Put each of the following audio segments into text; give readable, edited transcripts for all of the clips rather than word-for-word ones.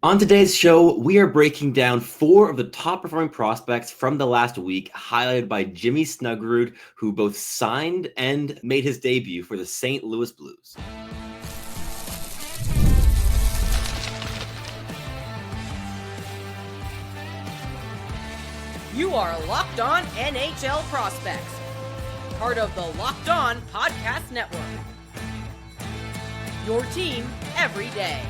On today's show, we are breaking down 4 of the top performing prospects from the last week, highlighted by Jimmy Snuggerud, who both signed and made his debut for the St. Louis Blues. You are Locked On NHL Prospects, part of the Locked On Podcast Network. Your team every day.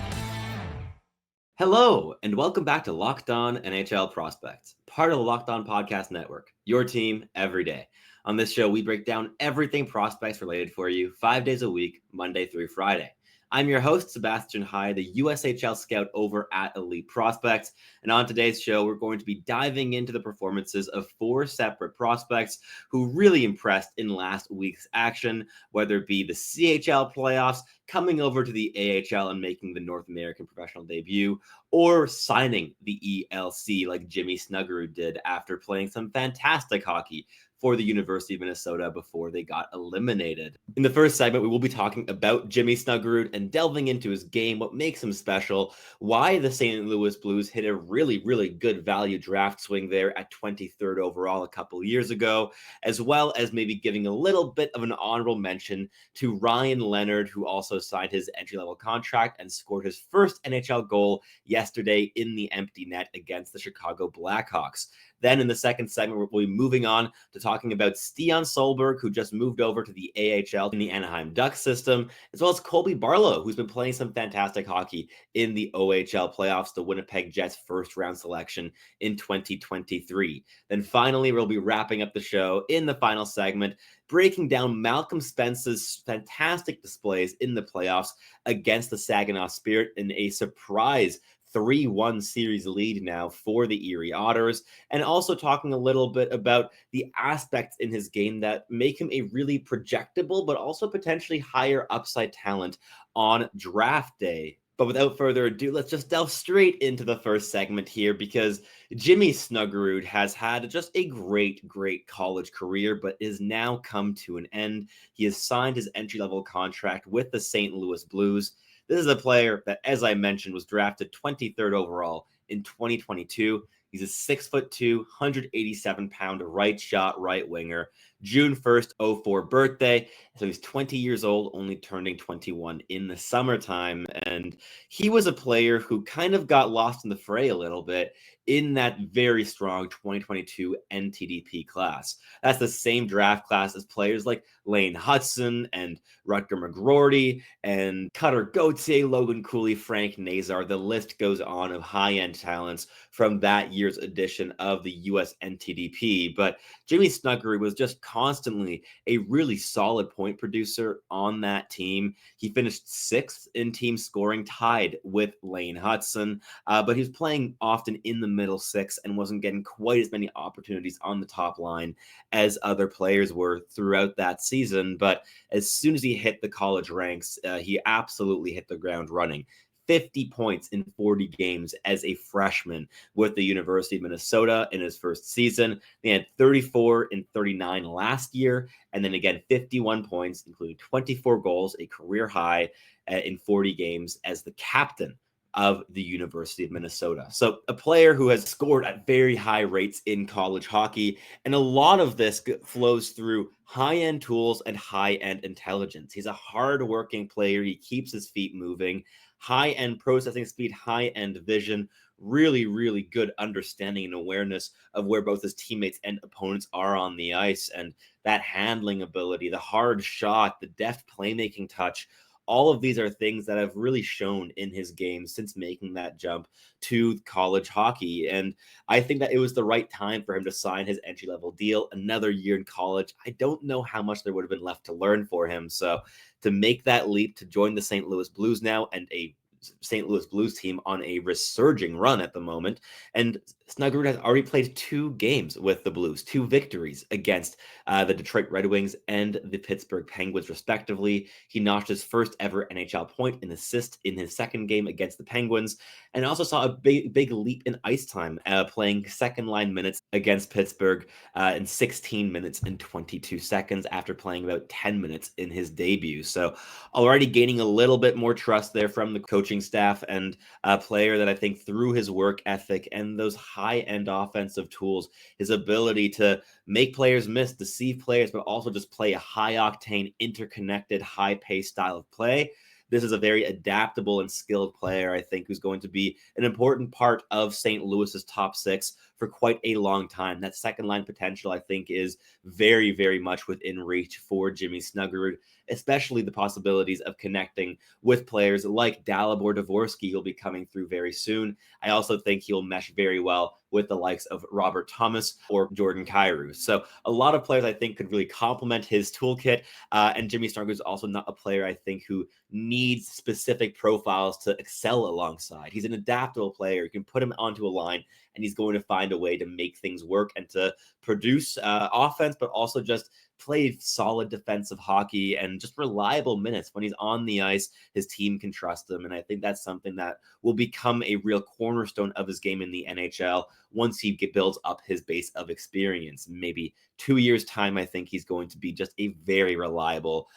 Hello, and welcome back to Locked On NHL Prospects, part of the Locked On Podcast Network, your team every day. On this show, we break down everything prospects related for you 5 days a week, Monday through Friday. I'm your host, Sebastian High, the USHL scout over at Elite Prospects. And on today's show, we're going to be diving into the performances of 4 separate prospects who really impressed in last week's action, whether it be the CHL playoffs, coming over to the AHL and making the North American professional debut, or signing the ELC like Jimmy Snuggerud did after playing some fantastic hockey for the University of Minnesota before they got eliminated. In the first segment, we will be talking about Jimmy Snuggerud and delving into his game, what makes him special, why the St. Louis Blues hit a really, really good value draft swing there at 23rd overall a couple years ago, as well as maybe giving a little bit of an honorable mention to Ryan Leonard, who also signed his entry-level contract and scored his first NHL goal yesterday in the empty net against the Chicago Blackhawks. Then in the second segment, we'll be moving on to talking about Stian Solberg, who just moved over to the AHL in the Anaheim Ducks system, as well as Colby Barlow, who's been playing some fantastic hockey in the OHL playoffs, the Winnipeg Jets first-round selection in 2023. Then finally, we'll be wrapping up the show in the final segment, breaking down Malcolm Spence's fantastic displays in the playoffs against the Saginaw Spirit in a surprise 3-1 series lead now for the Erie Otters, and also talking a little bit about the aspects in his game that make him a really projectable but also potentially higher upside talent on draft day. But without further ado, let's just delve straight into the first segment here, because Jimmy Snuggerud has had just a great college career, but is now come to an end. He has signed his entry-level contract with the St. Louis Blues. This is a player that, as I mentioned, was drafted 23rd overall in 2022. He's a 6'2", 187-pound right shot right winger. June 1st, 04 birthday. So he's 20 years old, only turning 21 in the summertime. And he was a player who kind of got lost in the fray a little bit in that very strong 2022 NTDP class. That's the same draft class as players like Lane Hudson and Rutger McGroarty and Cutter Gauthier, Logan Cooley, Frank Nazar. The list goes on of high-end talents from that year's edition of the US NTDP. But Jimmy Snuggerud was just constantly a really solid point producer on that team. He finished 6th in team scoring, tied with Lane Hudson, but he was playing often in the middle 6 and wasn't getting quite as many opportunities on the top line as other players were throughout that season. But as soon as he hit the college ranks, he absolutely hit the ground running. 50 points in 40 games as a freshman with the University of Minnesota in his first season. They had 34 in 39 last year, and then again 51 points, including 24 goals, a career high in 40 games as the captain of the University of Minnesota. So a player who has scored at very high rates in college hockey, and a lot of this flows through high-end tools and high-end intelligence. He's a hard-working player. He keeps his feet moving. High-end processing speed, high-end vision, really good understanding and awareness of where both his teammates and opponents are on the ice, and that handling ability, the hard shot, the deft playmaking touch. All of these are things that have really shown in his game since making that jump to college hockey. And I think that it was the right time for him to sign his entry-level deal, another year in college. I don't know how much there would have been left to learn for him. So to make that leap to join the St. Louis Blues now, and a St. Louis Blues team on a resurging run at the moment. And Snuggerud has already played 2 games with the Blues, 2 victories against the Detroit Red Wings and the Pittsburgh Penguins, respectively. He notched his first ever NHL point and assist in his second game against the Penguins, and also saw a big leap in ice time, playing second line minutes against Pittsburgh in 16 minutes and 22 seconds after playing about 10 minutes in his debut. So already gaining a little bit more trust there from the coach coaching staff, and a player that I think through his work ethic and those high-end offensive tools, his ability to make players miss, deceive players, but also just play a high-octane, interconnected, high-paced style of play. This is a very adaptable and skilled player, I think, who's going to be an important part of St. Louis's top six for quite a long time. That second line potential, I think, is very, very much within reach for Jimmy Snuggerud, especially the possibilities of connecting with players like Dalibor Dvorsky, who'll be coming through very soon. I also think he'll mesh very well with the likes of Robert Thomas or Jordan Kyrou. So a lot of players I think could really complement his toolkit. And Jimmy Snuggerud is also not a player I think who needs specific profiles to excel alongside. He's an adaptable player. You can put him onto a line and he's going to find a way to make things work and to produce offense, but also just play solid defensive hockey and just reliable minutes. When he's on the ice, his team can trust him. And I think that's something that will become a real cornerstone of his game in the NHL once he builds up his base of experience. Maybe 2 years' time, I think he's going to be just a very reliable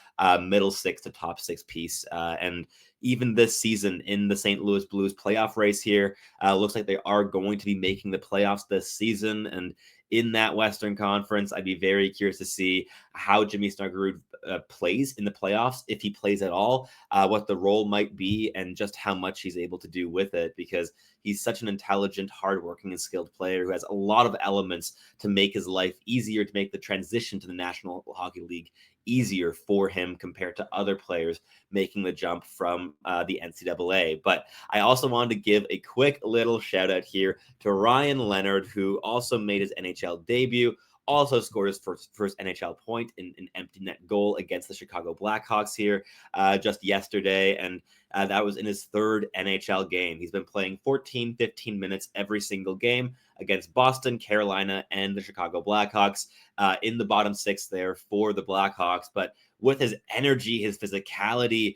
middle six to top six piece. And even this season in the St. Louis Blues playoff race here, looks like they are going to be making the playoffs this season. And in that Western Conference, I'd be very curious to see how Jimmy Snuggerud plays in the playoffs, if he plays at all, what the role might be, and just how much he's able to do with it, because he's such an intelligent, hardworking, and skilled player who has a lot of elements to make his life easier, to make the transition to the National Hockey League easier for him compared to other players making the jump from the NCAA. But I also wanted to give a quick little shout out here to Ryan Leonard, who also made his NHL debut, also scored his first NHL point in an empty net goal against the Chicago Blackhawks here just yesterday. And that was in his third NHL game. He's been playing 14, 15 minutes every single game against Boston, Carolina, and the Chicago Blackhawks in the bottom six there for the Blackhawks. But with his energy, his physicality,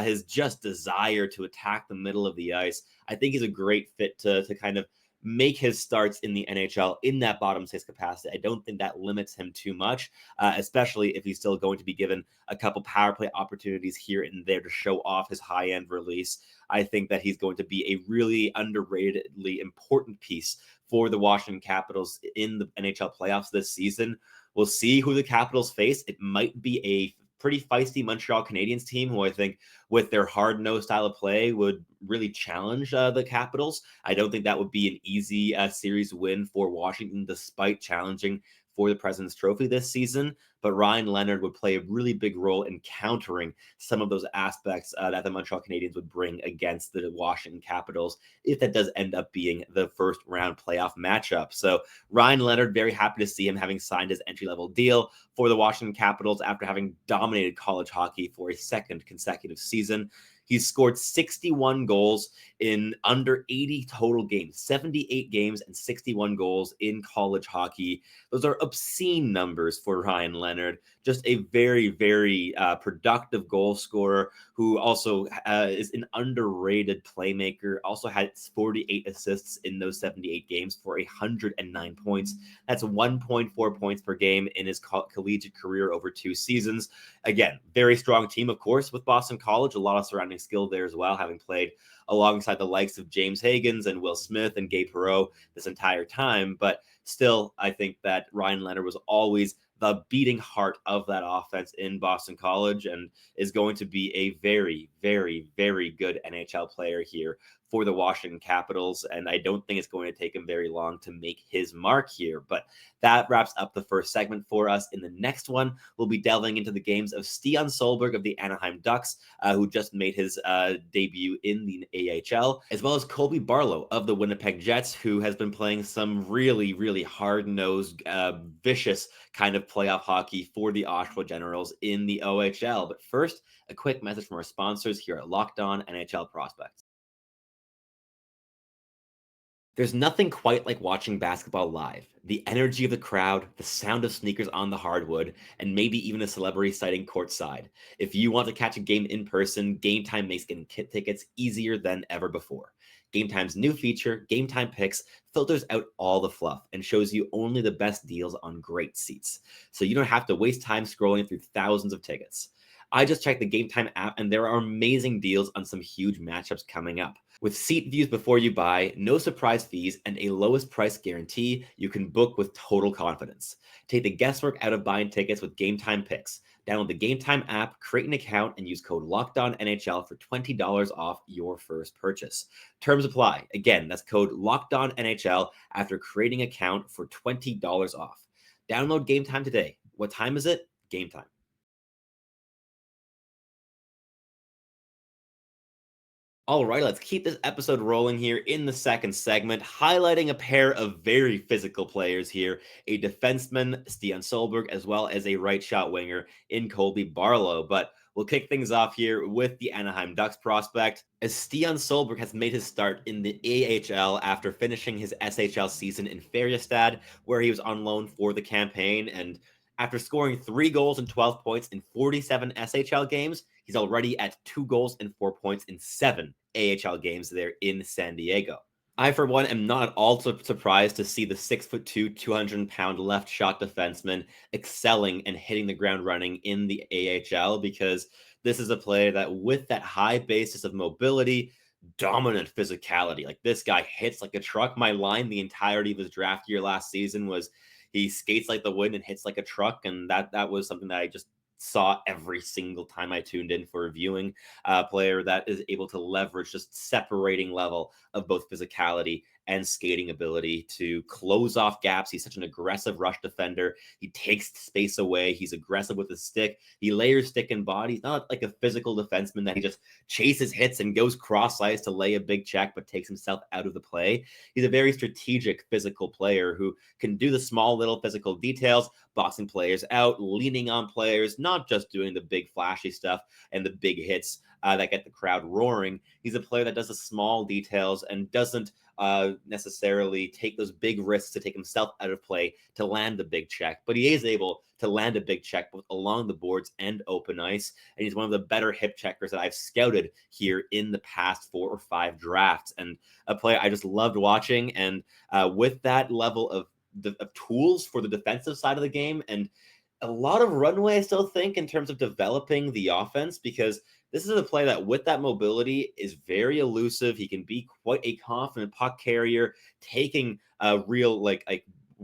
his just desire to attack the middle of the ice, I think he's a great fit to kind of make his starts in the NHL in that bottom six capacity. I don't think that limits him too much, especially if he's still going to be given a couple power play opportunities here and there to show off his high-end release. I think that he's going to be a really underratedly important piece for the Washington Capitals in the NHL playoffs this season. We'll see who the Capitals face. It might be a pretty feisty Montreal Canadiens team, who I think with their hard-nosed style of play would really challenge the Capitals. I don't think that would be an easy series win for Washington, despite challenging for the President's Trophy this season. But Ryan Leonard would play a really big role in countering some of those aspects that the Montreal Canadiens would bring against the Washington Capitals, if that does end up being the first round playoff matchup. So Ryan Leonard, very happy to see him having signed his entry-level deal for the Washington Capitals after having dominated college hockey for a second consecutive season. He's scored 61 goals in under 80 total games, 78 games and 61 goals in college hockey. Those are obscene numbers for Ryan Leonard. Just a very, very productive goal scorer who also is an underrated playmaker. Also had 48 assists in those 78 games for 109 points. That's 1.4 points per game in his collegiate career over 2 seasons. Again, very strong team, of course, with Boston College. A lot of surrounding skill there as well, having played alongside the likes of James Higgins and Will Smith and Gabe Perreault this entire time. But still, I think that Ryan Leonard was always the beating heart of that offense in Boston College and is going to be a very, very, very good NHL player here for the Washington Capitals. And I don't think it's going to take him very long to make his mark here. But that wraps up the first segment for us. In the next one, we'll be delving into the games of Stian Solberg of the Anaheim Ducks, who just made his debut in the AHL, as well as Colby Barlow of the Winnipeg Jets, who has been playing some really, really hard-nosed, vicious kind of playoff hockey for the Oshawa Generals in the OHL. But first, a quick message from our sponsors here at Locked On NHL Prospects. There's nothing quite like watching basketball live. The energy of the crowd, the sound of sneakers on the hardwood, and maybe even a celebrity sighting courtside. If you want to catch a game in person, Game Time makes getting tickets easier than ever before. Game Time's new feature, Game Time Picks, filters out all the fluff and shows you only the best deals on great seats. So you don't have to waste time scrolling through thousands of tickets. I just checked the Game Time app, and there are amazing deals on some huge matchups coming up. With seat views before you buy, no surprise fees, and a lowest price guarantee, you can book with total confidence. Take the guesswork out of buying tickets with Game Time picks. Download the Game Time app, create an account, and use code LOCKEDONNHL for $20 off your first purchase. Terms apply. Again, that's code LOCKEDONNHL after creating an account for $20 off. Download Game Time today. What time is it? Game Time. All right, let's keep this episode rolling here in the second segment, highlighting a pair of very physical players here, a defenseman, Stian Solberg, as well as a right shot winger in Colby Barlow. But we'll kick things off here with the Anaheim Ducks prospect, as Stian Solberg has made his start in the AHL after finishing his SHL season in Färjestad, where he was on loan for the campaign. And after scoring 3 goals and 12 points in 47 SHL games, he's already at 2 goals and 4 points in 7 AHL games there in San Diego. I, for one, am not at all surprised to see the 6'2", 200-pound left shot defenseman excelling and hitting the ground running in the AHL, because this is a player that, with that high basis of mobility, dominant physicality, like this guy hits like a truck. My line the entirety of his draft year last season was he skates like the wind and hits like a truck, and that was something that I just saw every single time I tuned in for a viewing. Player that is able to leverage just separating level of both physicality and skating ability to close off gaps. He's such an aggressive rush defender. He takes space away. He's aggressive with his stick. He layers stick and body. He's not like a physical defenseman that he just chases hits and goes cross ice to lay a big check, but takes himself out of the play. He's a very strategic physical player who can do the small little physical details, boxing players out, leaning on players, not just doing the big flashy stuff and the big hits that get the crowd roaring. He's a player that does the small details and doesn't necessarily take those big risks to take himself out of play to land the big check, but he is able to land a big check both along the boards and open ice. And he's one of the better hip checkers that I've scouted here in the past 4 or 5 drafts, and a player I just loved watching. And with that level of tools for the defensive side of the game, and a lot of runway, I still think, in terms of developing the offense, because this is a player that, with that mobility, is very elusive. He can be quite a confident puck carrier, taking a real like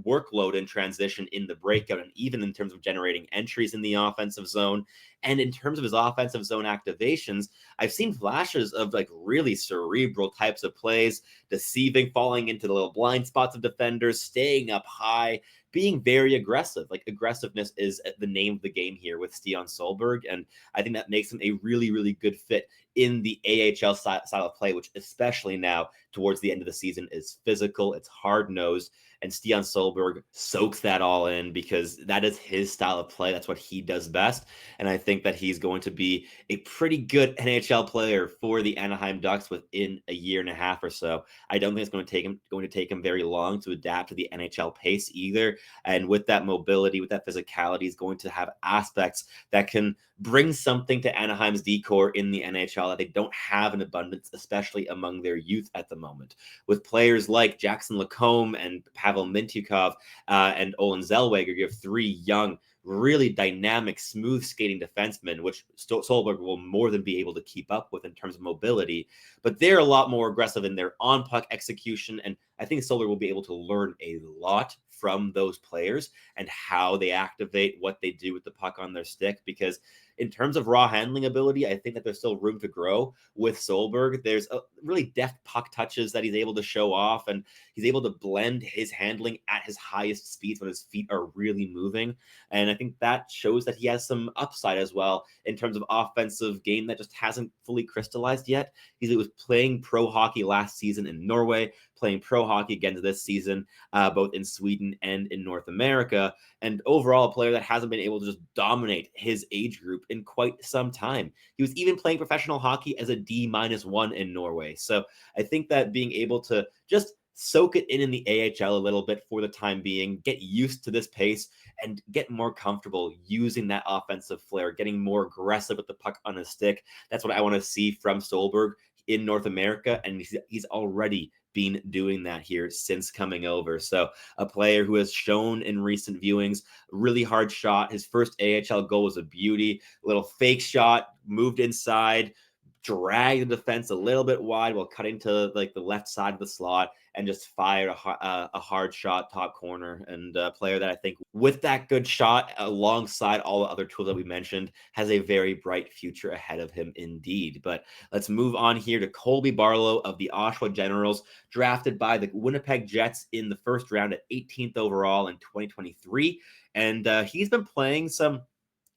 workload in transition in the breakout, and even in terms of generating entries in the offensive zone. And in terms of his offensive zone activations, I've seen flashes of like really cerebral types of plays, deceiving, falling into the little blind spots of defenders, staying up high, being very aggressive. Like, aggressiveness is the name of the game here with Stian Solberg, and I think that makes him a really, really good fit in the AHL style of play, which, especially now towards the end of the season, is physical, it's hard-nosed, and Stian Solberg soaks that all in because that is his style of play. That's what he does best, and I think that he's going to be a pretty good NHL player for the Anaheim Ducks within a year and a half or so. I don't think it's going to take him very long to adapt to the NHL pace either, and with that mobility, with that physicality, he's going to have aspects that can bring something to Anaheim's decor in the NHL that they don't have in abundance, especially among their youth at the moment. With players like Jackson Lacombe and Pavel Mintyukov and Olin Zellweger, you have 3 young, really dynamic, smooth skating defensemen, which Solberg will more than be able to keep up with in terms of mobility. But they're a lot more aggressive in their on-puck execution, and I think Solberg will be able to learn a lot from those players and how they activate, what they do with the puck on their stick, because in terms of raw handling ability, I think that there's still room to grow with Solberg. There's a really deft puck touches that he's able to show off, and he's able to blend his handling at his highest speeds when his feet are really moving. And I think that shows that he has some upside as well in terms of offensive game that just hasn't fully crystallized yet. He was playing pro hockey last season in Norway, playing pro hockey again this season, both in Sweden and in North America. And overall, a player that hasn't been able to just dominate his age group in quite some time. He was even playing professional hockey as a D-1 in Norway. So I think that being able to just soak it in the AHL a little bit for the time being, get used to this pace, and get more comfortable using that offensive flair, getting more aggressive with the puck on his stick. That's what I want to see from Solberg in North America, and he's already been doing that here since coming over. So a player who has shown in recent viewings, really hard shot. His first AHL goal was a beauty, a little fake shot, moved inside, dragged the defense a little bit wide while cutting to like the left side of the slot and just fired a hard shot top corner. And a player that I think with that good shot alongside all the other tools that we mentioned has a very bright future ahead of him indeed. But let's move on here to Colby Barlow of the Oshawa Generals, drafted by the Winnipeg Jets in the first round at 18th overall in 2023. And he's been playing some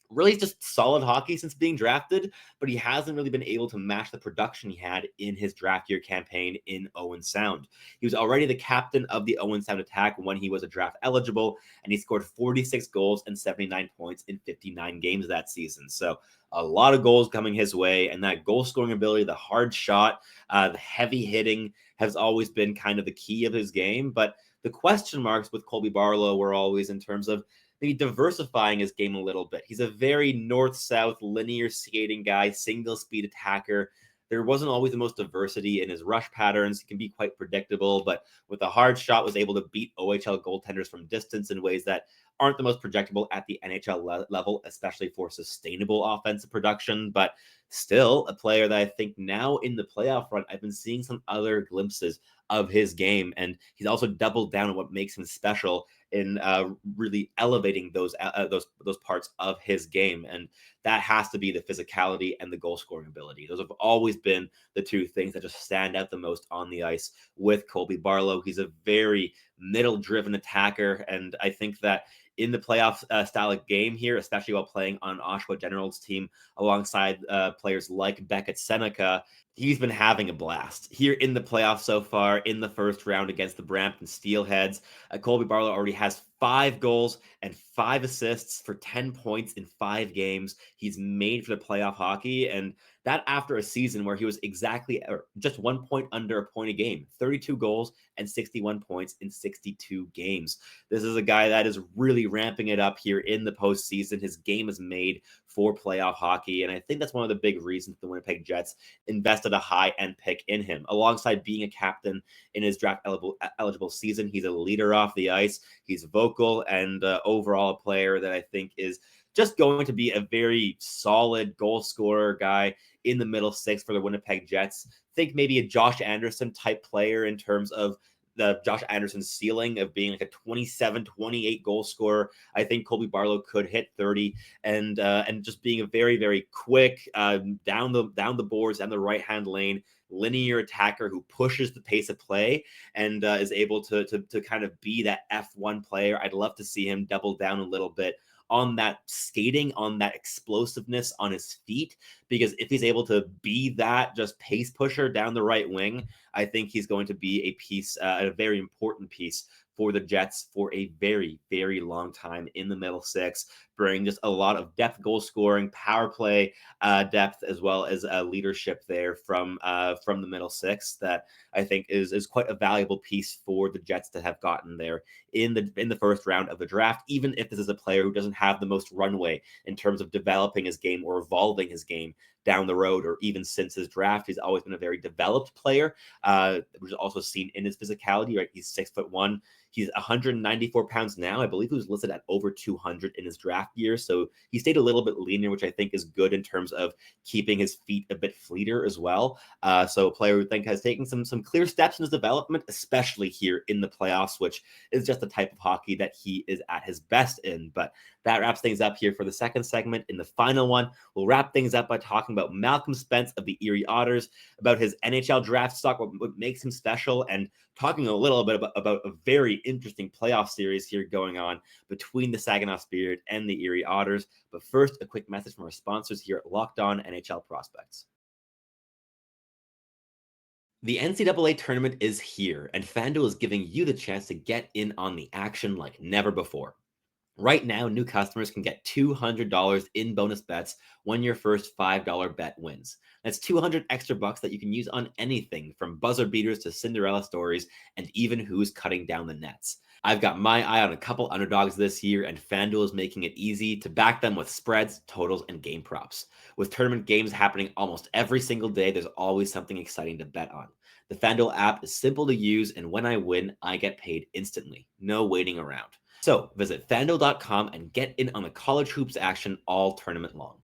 really just solid hockey since being drafted, but he hasn't really been able to match the production he had in his draft year campaign in Owen Sound. He was already the captain of the Owen Sound attack when he was a draft eligible, and he scored 46 goals and 79 points in 59 games that season. So a lot of goals coming his way, and that goal scoring ability, the hard shot, the heavy hitting has always been kind of the key of his game. But the question marks with Colby Barlow were always in terms of maybe diversifying his game a little bit. He's a very north-south linear skating guy, single-speed attacker. There wasn't always the most diversity in his rush patterns. He can be quite predictable, but with a hard shot was able to beat OHL goaltenders from distance in ways that aren't the most projectable at the NHL level, especially for sustainable offensive production. But still a player that I think now in the playoff run, I've been seeing some other glimpses of his game, and he's also doubled down on what makes him special in really elevating those parts of his game. And that has to be the physicality and the goal scoring ability. Those have always been the two things that just stand out the most on the ice with Colby Barlow. He's a very middle driven attacker, and I think that in the playoff style of game here, especially while playing on Oshawa Generals team alongside players like Beckett Seneca, he's been having a blast here in the playoffs so far. In the first round against the Brampton Steelheads, Colby Barlow already has 5 goals and 5 assists for 10 points in 5 games. He's made for the playoff hockey, and that after a season where he was exactly or just 1 point under a point a game, 32 goals and 61 points in 62 games. This is a guy that is really ramping it up here in the postseason. His game is made for playoff hockey, and I think that's one of the big reasons the Winnipeg Jets invested a high-end pick in him. Alongside being a captain in his draft eligible season, he's a leader off the ice. He's vocal and overall a player that I think is just going to be a very solid goal scorer guy in the middle six for the Winnipeg Jets. Think maybe a Josh Anderson type player in terms of the Josh Anderson ceiling of being like a 27, 28 goal scorer. I think Colby Barlow could hit 30 and just being a very, very quick down the boards and the right-hand lane linear attacker who pushes the pace of play and is able to kind of be that F1 player. I'd love to see him double down a little bit on that skating, on that explosiveness on his feet, because if he's able to be that just pace pusher down the right wing, I think he's going to be a piece, a very important piece for the Jets for a very, very long time in the middle six, bring just a lot of depth, goal scoring, power play depth, as well as leadership there from the middle six that I think is quite a valuable piece for the Jets to have gotten there in the first round of the draft, even if this is a player who doesn't have the most runway in terms of developing his game or evolving his game down the road, or even since his draft. He's always been a very developed player, which is also seen in his physicality, right? He's 6'1". He's 194 pounds now. I believe he was listed at over 200 in his draft year. So he stayed a little bit leaner, which I think is good in terms of keeping his feet a bit fleeter as well. So a player who I think has taken some clear steps in his development, especially here in the playoffs, which is just the type of hockey that he is at his best in. But that wraps things up here for the second segment. In the final one, we'll wrap things up by talking about Malcolm Spence of the Erie Otters, about his NHL draft stock, what makes him special, and talking a little bit about a very interesting playoff series here going on between the Saginaw Spirit and the Erie Otters. But first, a quick message from our sponsors here at Locked On NHL Prospects. The NCAA tournament is here, and FanDuel is giving you the chance to get in on the action like never before. Right now, new customers can get $200 in bonus bets when your first $5 bet wins. That's 200 extra bucks that you can use on anything from buzzer beaters to Cinderella stories and even who's cutting down the nets. I've got my eye on a couple underdogs this year, and FanDuel is making it easy to back them with spreads, totals, and game props. With tournament games happening almost every single day, there's always something exciting to bet on. The FanDuel app is simple to use, and when I win, I get paid instantly. No waiting around. So visit FanDuel.com and get in on the college hoops action all tournament long.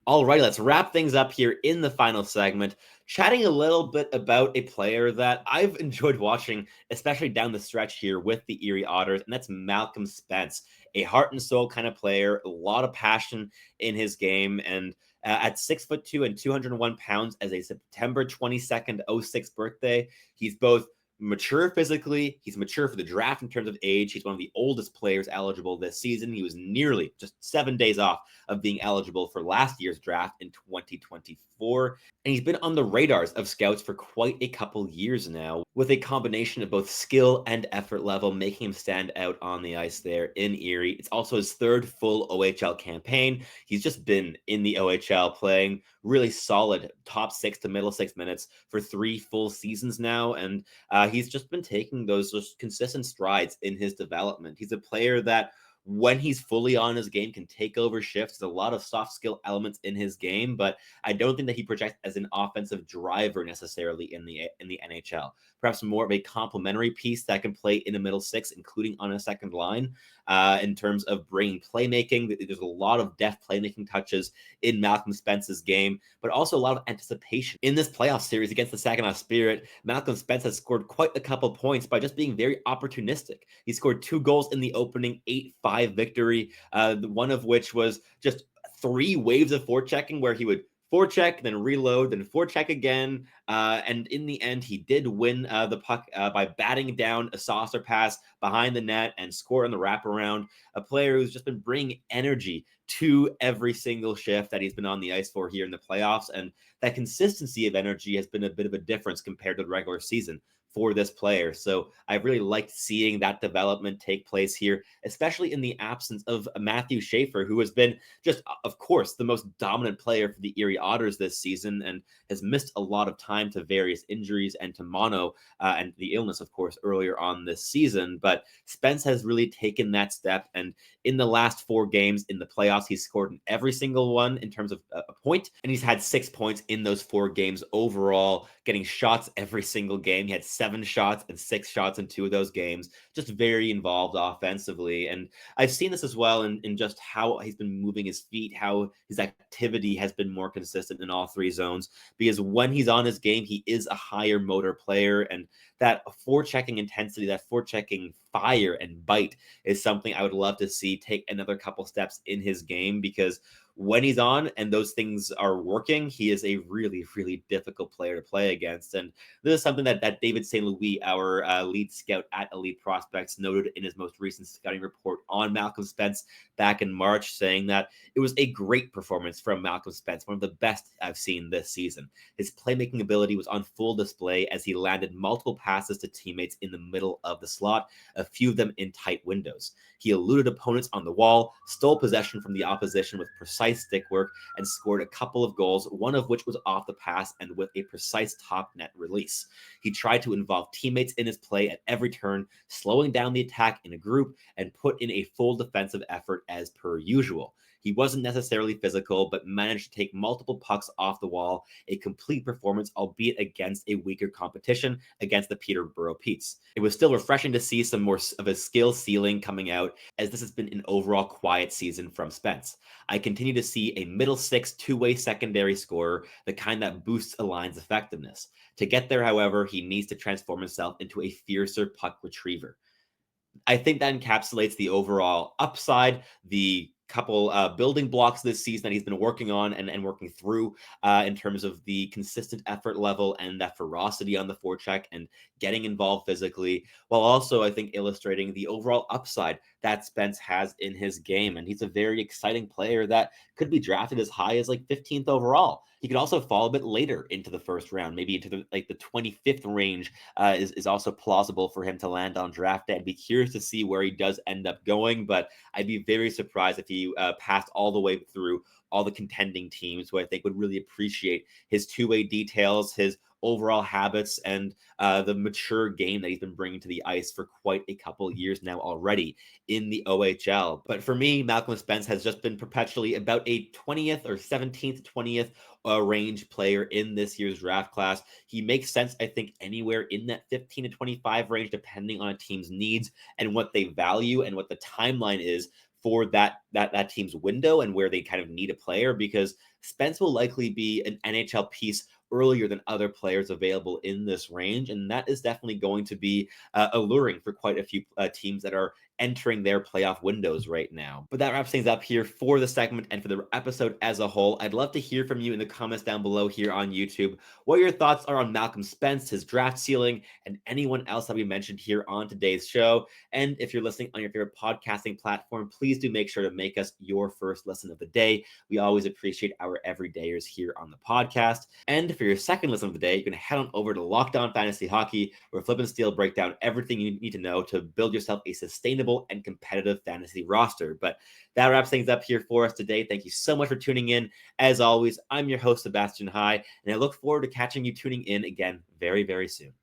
All right, let's wrap things up here in the final segment, chatting a little bit about a player that I've enjoyed watching, especially down the stretch here with the Erie Otters, and that's Malcolm Spence, a heart and soul kind of player, a lot of passion in his game, and at 6'2" and 201 pounds as a September 22nd, 06 birthday, he's both mature physically. He's mature for the draft in terms of age. He's one of the oldest players eligible this season. He was nearly just 7 days off of being eligible for last year's draft in 2024. And he's been on the radars of scouts for quite a couple years now, with a combination of both skill and effort level, making him stand out on the ice there in Erie. It's also his third full OHL campaign. He's just been in the OHL playing really solid top 6 to middle 6 minutes for 3 full seasons now. And he's just been taking those just consistent strides in his development. He's a player that, when he's fully on his game, can take over shifts. There's a lot of soft skill elements in his game, but I don't think that he projects as an offensive driver necessarily in the NHL. Perhaps more of a complementary piece that can play in the middle six, including on a second line. In terms of bringing playmaking, there's a lot of deft playmaking touches in Malcolm Spence's game, but also a lot of anticipation. In this playoff series against the Saginaw Spirit, Malcolm Spence has scored quite a couple points by just being very opportunistic. He scored 2 goals in the opening 8-5 victory, one of which was just 3 waves of forechecking where he would forecheck, then reload, then forecheck again. And in the end, he did win the puck by batting down a saucer pass behind the net and score on the wraparound. A player who's just been bringing energy to every single shift that he's been on the ice for here in the playoffs. And that consistency of energy has been a bit of a difference compared to the regular season for this player. So I really liked seeing that development take place here, especially in the absence of Matthew Schaefer, who has been just, of course, the most dominant player for the Erie Otters this season and has missed a lot of time to various injuries and to mono and the illness, of course, earlier on this season. But Spence has really taken that step. And in the last 4 games in the playoffs, he's scored in every single one in terms of a point. And he's had 6 points in those 4 games overall, getting shots every single game. He had 7 shots and 6 shots in 2 of those games. Just very involved offensively. And I've seen this as well in just how he's been moving his feet, how his activity has been more consistent in all 3 zones. Because when he's on his game, he is a higher motor player. And that forechecking intensity, that forechecking fire and bite is something I would love to see take another couple steps in his game, because when he's on and those things are working, he is a really, really difficult player to play against. And this is something that David St. Louis, our lead scout at Elite Prospects, noted in his most recent scouting report on Malcolm Spence back in March, saying that it was a great performance from Malcolm Spence, one of the best I've seen this season. His playmaking ability was on full display as he landed multiple passes to teammates in the middle of the slot, a few of them in tight windows. He eluded opponents on the wall, stole possession from the opposition with precise stick work, and scored a couple of goals, one of which was off the pass and with a precise top net release. He tried to involve teammates in his play at every turn, slowing down the attack in a group and put in a full defensive effort as per usual. He wasn't necessarily physical, but managed to take multiple pucks off the wall, a complete performance, albeit against a weaker competition against the Peterborough Petes. It was still refreshing to see some more of a skill ceiling coming out, as this has been an overall quiet season from Spence. I continue to see a middle six two-way secondary scorer, the kind that boosts a line's effectiveness. To get there, however, he needs to transform himself into a fiercer puck retriever. I think that encapsulates the overall upside, the couple building blocks this season that he's been working on and working through in terms of the consistent effort level and that ferocity on the forecheck and getting involved physically, while also, I think, illustrating the overall upside that Spence has in his game. And he's a very exciting player that could be drafted as high as like 15th overall. He could also fall a bit later into the first round, maybe into the 25th range is also plausible for him to land on draft day. I'd be curious to see where he does end up going, but I'd be very surprised if he passed all the way through all the contending teams who I think would really appreciate his two-way details, his overall habits, and the mature game that he's been bringing to the ice for quite a couple years now already in the OHL. But for me, Malcolm Spence has just been perpetually about a 20th or 17th, 20th range player in this year's draft class. He makes sense, I think, anywhere in that 15 to 25 range, depending on a team's needs and what they value and what the timeline is for that team's window and where they kind of need a player, because Spence will likely be an NHL piece earlier than other players available in this range. And that is definitely going to be alluring for quite a few teams that are entering their playoff windows right now. But that wraps things up here for the segment and for the episode as a whole. I'd love to hear from you in the comments down below here on YouTube what your thoughts are on Malcolm Spence, his draft ceiling, and anyone else that we mentioned here on today's show. And if you're listening on your favorite podcasting platform, please do make sure to make us your first listen of the day. We always appreciate our everydayers here on the podcast. And for your second listen of the day, you can head on over to Locked On Fantasy Hockey, where Flip and Steel break down everything you need to know to build yourself a sustainable and competitive fantasy roster. But that wraps things up here for us today. Thank you so much for tuning in. As always, I'm your host, Sebastian High, and I look forward to catching you tuning in again very, very soon.